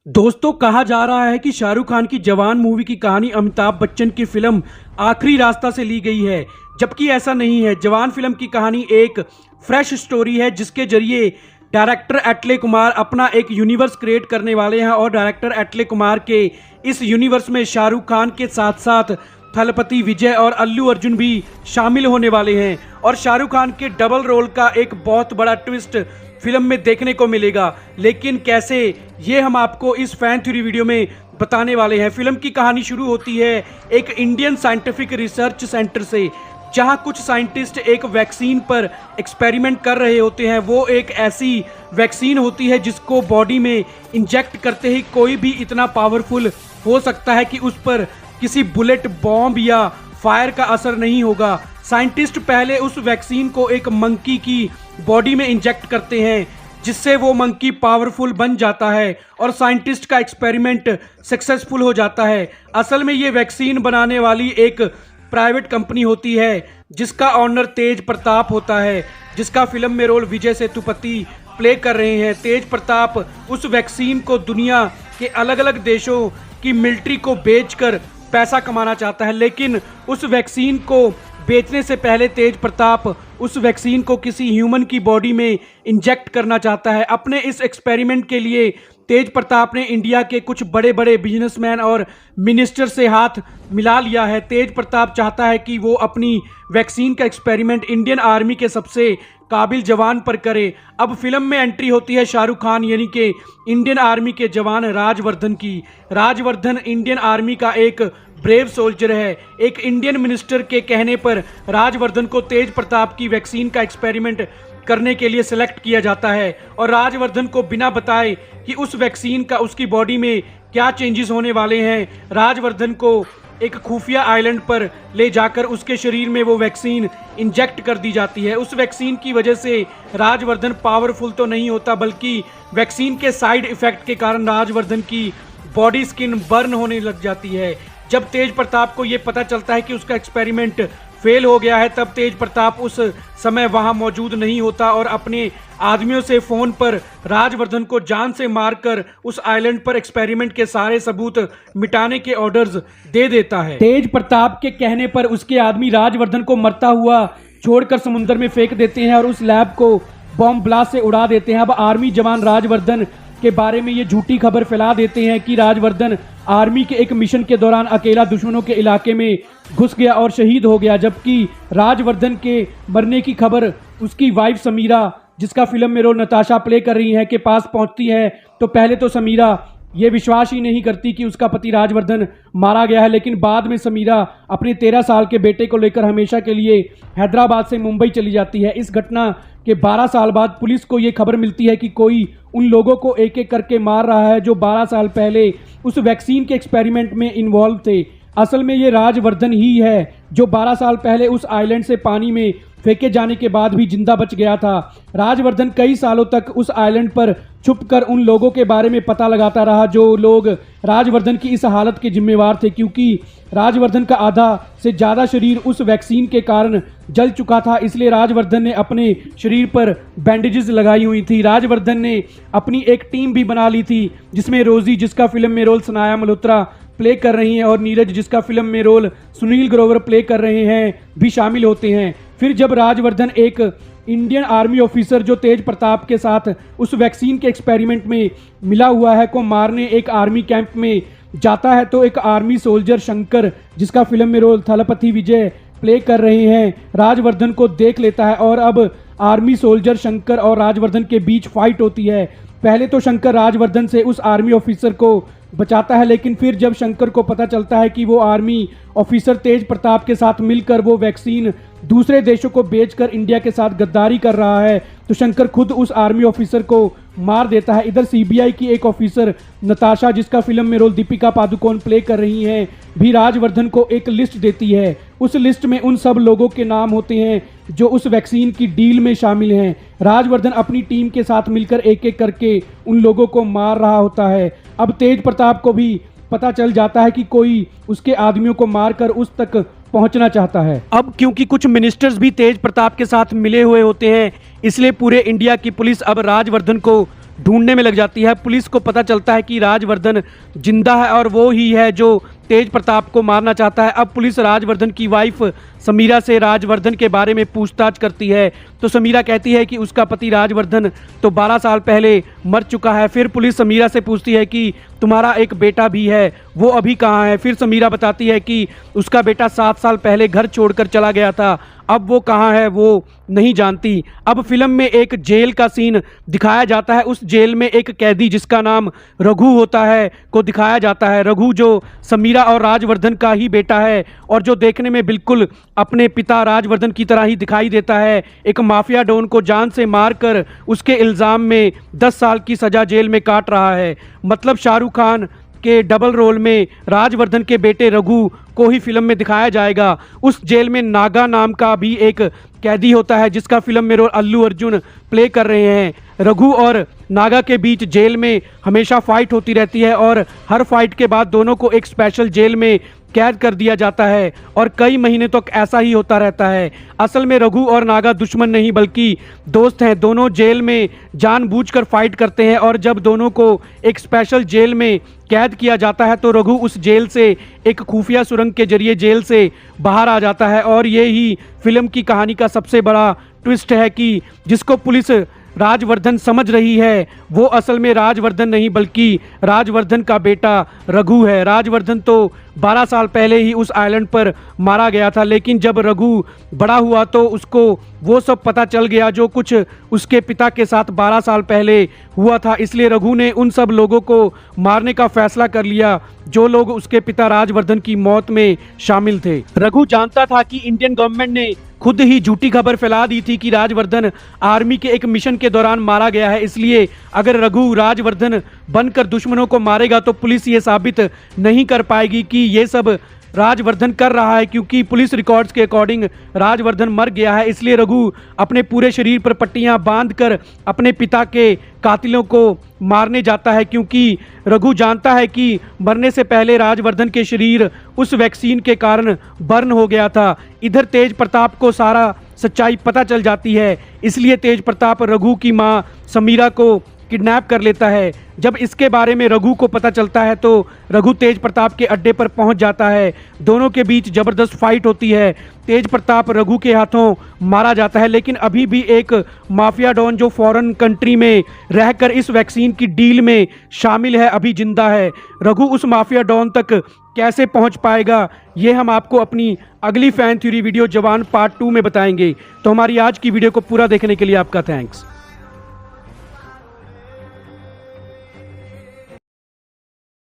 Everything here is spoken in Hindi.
दोस्तों, कहा जा रहा है कि शाहरुख खान की जवान मूवी की कहानी अमिताभ बच्चन की फिल्म आखिरी रास्ता से ली गई है, जबकि ऐसा नहीं है। जवान फिल्म की कहानी एक फ्रेश स्टोरी है जिसके जरिए डायरेक्टर एटले कुमार अपना एक यूनिवर्स क्रिएट करने वाले हैं और डायरेक्टर एटले कुमार के इस यूनिवर्स में शाहरुख खान के साथ साथ थलपति विजय और अल्लू अर्जुन भी शामिल होने वाले हैं और शाहरुख खान के डबल रोल का एक बहुत बड़ा ट्विस्ट फिल्म में देखने को मिलेगा। लेकिन कैसे, ये हम आपको इस फैन थ्योरी वीडियो में बताने वाले हैं। फिल्म की कहानी शुरू होती है एक इंडियन साइंटिफिक रिसर्च सेंटर से, जहां कुछ साइंटिस्ट एक वैक्सीन पर एक्सपेरिमेंट कर रहे होते हैं। वो एक ऐसी वैक्सीन होती है जिसको बॉडी में इंजेक्ट करते ही कोई भी इतना पावरफुल हो सकता है कि उस पर किसी बुलेट, बॉम्ब या फायर का असर नहीं होगा। साइंटिस्ट पहले उस वैक्सीन को एक मंकी की बॉडी में इंजेक्ट करते हैं, जिससे वो मंकी पावरफुल बन जाता है और साइंटिस्ट का एक्सपेरिमेंट सक्सेसफुल हो जाता है। असल में ये वैक्सीन बनाने वाली एक प्राइवेट कंपनी होती है जिसका ऑनर तेज प्रताप होता है, जिसका फिल्म में रोल विजय सेतुपति प्ले कर रहे हैं। तेज प्रताप उस वैक्सीन को दुनिया के अलग अलग देशों की मिलिट्री को बेचकर पैसा कमाना चाहता है, लेकिन उस वैक्सीन को बेचने से पहले तेज प्रताप उस वैक्सीन को किसी ह्यूमन की बॉडी में इंजेक्ट करना चाहता है। अपने इस एक्सपेरिमेंट के लिए तेज प्रताप ने इंडिया के कुछ बड़े बड़े बिजनेसमैन और मिनिस्टर से हाथ मिला लिया है। तेज प्रताप चाहता है कि वो अपनी वैक्सीन का एक्सपेरिमेंट इंडियन आर्मी के सबसे काबिल जवान पर करे। अब फिल्म में एंट्री होती है शाहरुख खान यानी कि इंडियन आर्मी के जवान राजवर्धन की। राजवर्धन इंडियन आर्मी का एक ब्रेव सोल्जर है। एक इंडियन मिनिस्टर के कहने पर राजवर्धन को तेज प्रताप की वैक्सीन का एक्सपेरिमेंट करने के लिए सिलेक्ट किया जाता है और राजवर्धन को बिना बताए कि उस वैक्सीन का उसकी बॉडी में क्या चेंजेस होने वाले हैं, राजवर्धन को एक खुफिया आइलैंड पर ले जाकर उसके शरीर में वो वैक्सीन इंजेक्ट कर दी जाती है। उस वैक्सीन की वजह से राजवर्धन पावरफुल तो नहीं होता, बल्कि वैक्सीन के साइड इफेक्ट के कारण राजवर्धन की बॉडी स्किन बर्न होने लग जाती है। जब तेज प्रताप को ये पता चलता है कि उसका एक्सपेरिमेंट फेल हो गया है, तब तेज प्रताप उस समय वहां मौजूद नहीं होता और अपने आदमियों से फोन पर राजवर्धन को जान से मारकर उस आइलैंड पर एक्सपेरिमेंट के सारे सबूत मिटाने के ऑर्डर्स दे देता है। तेज प्रताप के कहने पर उसके आदमी राजवर्धन को मरता हुआ छोड़कर समुद्र में फेंक देते हैं और उस लैब को बॉम्ब ब्लास्ट से उड़ा देते हैं। अब आर्मी जवान राजवर्धन के बारे में ये झूठी खबर फैला देते हैं कि राजवर्धन आर्मी के एक मिशन के दौरान अकेला दुश्मनों के इलाके में घुस गया और शहीद हो गया, जबकि राजवर्धन के मरने की खबर उसकी वाइफ समीरा, जिसका फिल्म में रोल नताशा प्ले कर रही है, के पास पहुंचती है। तो पहले तो समीरा ये विश्वास ही नहीं करती कि उसका पति राजवर्धन मारा गया है, लेकिन बाद में समीरा अपने 13 साल के बेटे को लेकर हमेशा के लिए हैदराबाद से मुंबई चली जाती है। इस घटना के 12 साल बाद पुलिस को ये खबर मिलती है कि कोई उन लोगों को एक एक करके मार रहा है जो 12 साल पहले उस वैक्सीन के एक्सपेरिमेंट में इन्वॉल्व थे। असल में ये राजवर्धन ही है जो 12 साल पहले उस आइलैंड से पानी में फेंके जाने के बाद भी जिंदा बच गया था। राजवर्धन कई सालों तक उस आइलैंड पर छुपकर उन लोगों के बारे में पता लगाता रहा जो लोग राजवर्धन की इस हालत के जिम्मेवार थे, क्योंकि राजवर्धन का आधा से ज़्यादा शरीर उस वैक्सीन के कारण जल चुका था। इसलिए राजवर्धन ने अपने शरीर पर बैंडेजेस लगाई हुई थी। राजवर्धन ने अपनी एक टीम भी बना ली थी जिसमें रोजी, जिसका फिल्म में रोल सनाया मल्होत्रा प्ले कर रही हैं, और नीरज, जिसका फिल्म में रोल सुनील ग्रोवर प्ले कर रहे हैं, भी शामिल होते हैं। फिर जब राजवर्धन एक इंडियन आर्मी ऑफिसर जो तेज प्रताप के साथ उस वैक्सीन के एक्सपेरिमेंट में मिला हुआ है को मारने एक आर्मी कैंप में जाता है, तो एक आर्मी सोल्जर शंकर, जिसका फिल्म में रोल थलपति विजय प्ले कर रहे हैं, राजवर्धन को देख लेता है और अब आर्मी सोल्जर शंकर और राजवर्धन के बीच फाइट होती है। पहले तो शंकर राजवर्धन से उस आर्मी ऑफिसर को बचाता है, लेकिन फिर जब शंकर को पता चलता है कि वो आर्मी ऑफिसर तेज प्रताप के साथ मिलकर वो वैक्सीन दूसरे देशों को बेचकर इंडिया के साथ गद्दारी कर रहा है, तो शंकर खुद उस आर्मी ऑफिसर को मार देता है। इधर सीबीआई की एक ऑफिसर नताशा, जिसका फिल्म में रोल दीपिका पादुकोण प्ले कर रही हैं, भी राजवर्धन को एक लिस्ट देती है। उस लिस्ट में उन सब लोगों के नाम होते हैं जो उस वैक्सीन की डील में शामिल हैं। राजवर्धन अपनी टीम के साथ मिलकर एक एक करके उन लोगों को मार रहा होता है। अब तेज प्रताप को भी पता चल जाता है कि कोई उसके आदमियों को मारकर उस तक पहुंचना चाहता है। अब क्योंकि कुछ मिनिस्टर्स भी तेज प्रताप के साथ मिले हुए होते हैं, इसलिए पूरे इंडिया की पुलिस अब राजवर्धन को ढूंढने में लग जाती है। पुलिस को पता चलता है कि राजवर्धन जिंदा है और वो ही है जो तेज प्रताप को मारना चाहता है। अब पुलिस राजवर्धन की वाइफ समीरा से राजवर्धन के बारे में पूछताछ करती है तो समीरा कहती है कि उसका पति राजवर्धन तो 12 साल पहले मर चुका है। फिर पुलिस समीरा से पूछती है कि तुम्हारा एक बेटा भी है, वो अभी कहाँ है? फिर समीरा बताती है कि उसका बेटा 7 साल पहले घर छोड़कर चला गया था, अब वो कहाँ है वो नहीं जानती। अब फिल्म में एक जेल का सीन दिखाया जाता है। उस जेल में एक कैदी जिसका नाम रघु होता है को दिखाया जाता है। रघु जो समीरा और राजवर्धन का ही बेटा है और जो देखने में बिल्कुल अपने पिता राजवर्धन की तरह ही दिखाई देता है। एक माफिया डॉन को जान से मारकर उसके इल्ज़ाम में 10 साल की सज़ा जेल में काट रहा है। मतलब शाहरुख खान के डबल रोल में राजवर्धन के बेटे रघु को ही फिल्म में दिखाया जाएगा। उस जेल में नागा नाम का भी एक कैदी होता है जिसका फिल्म में रोल अल्लू अर्जुन प्ले कर रहे हैं। रघु और नागा के बीच जेल में हमेशा फाइट होती रहती है और हर फाइट के बाद दोनों को एक स्पेशल जेल में कैद कर दिया जाता है और कई महीने तक ऐसा ही होता रहता है। असल में रघु और नागा दुश्मन नहीं बल्कि दोस्त हैं। दोनों जेल में जानबूझकर फाइट करते हैं और जब दोनों को एक स्पेशल जेल में कैद किया जाता है तो रघु उस जेल से एक खुफिया सुरंग के जरिए जेल से बाहर आ जाता है। और ये ही फिल्म की कहानी का सबसे बड़ा ट्विस्ट है कि जिसको पुलिस राजवर्धन समझ रही है वो असल में राजवर्धन नहीं बल्कि राजवर्धन का बेटा रघु है। राजवर्धन तो 12 साल पहले ही उस आइलैंड पर मारा गया था, लेकिन जब रघु बड़ा हुआ तो उसको वो सब पता चल गया जो कुछ उसके पिता के साथ 12 साल पहले हुआ था। इसलिए रघु ने उन सब लोगों को मारने का फैसला कर लिया जो लोग उसके पिता राजवर्धन की मौत में शामिल थे। रघु जानता था कि इंडियन गवर्नमेंट ने खुद ही झूठी खबर फैला दी थी कि राजवर्धन आर्मी के एक मिशन के दौरान मारा गया है। इसलिए अगर रघु राजवर्धन बनकर दुश्मनों को मारेगा तो पुलिस ये साबित नहीं कर पाएगी कि ये सब राजवर्धन कर रहा है, क्योंकि पुलिस रिकॉर्ड्स के अकॉर्डिंग राजवर्धन मर गया है। इसलिए रघु अपने पूरे शरीर पर पट्टियां बांधकर अपने पिता के कातिलों को मारने जाता है, क्योंकि रघु जानता है कि मरने से पहले राजवर्धन के शरीर उस वैक्सीन के कारण बर्न हो गया था। इधर तेज प्रताप को सारा सच्चाई पता चल जाती है, इसलिए तेज प्रताप रघु की मां समीरा को किडनैप कर लेता है। जब इसके बारे में रघु को पता चलता है तो रघु तेज प्रताप के अड्डे पर पहुंच जाता है। दोनों के बीच जबरदस्त फाइट होती है। तेज प्रताप रघु के हाथों मारा जाता है, लेकिन अभी भी एक माफिया डॉन जो फॉरेन कंट्री में रहकर इस वैक्सीन की डील में शामिल है अभी जिंदा है। रघु उस माफिया डॉन तक कैसे पहुंच पाएगा ये हम आपको अपनी अगली फैन थ्योरी वीडियो जवान पार्ट 2 में बताएंगे। तो हमारी आज की वीडियो को पूरा देखने के लिए आपका थैंक्स।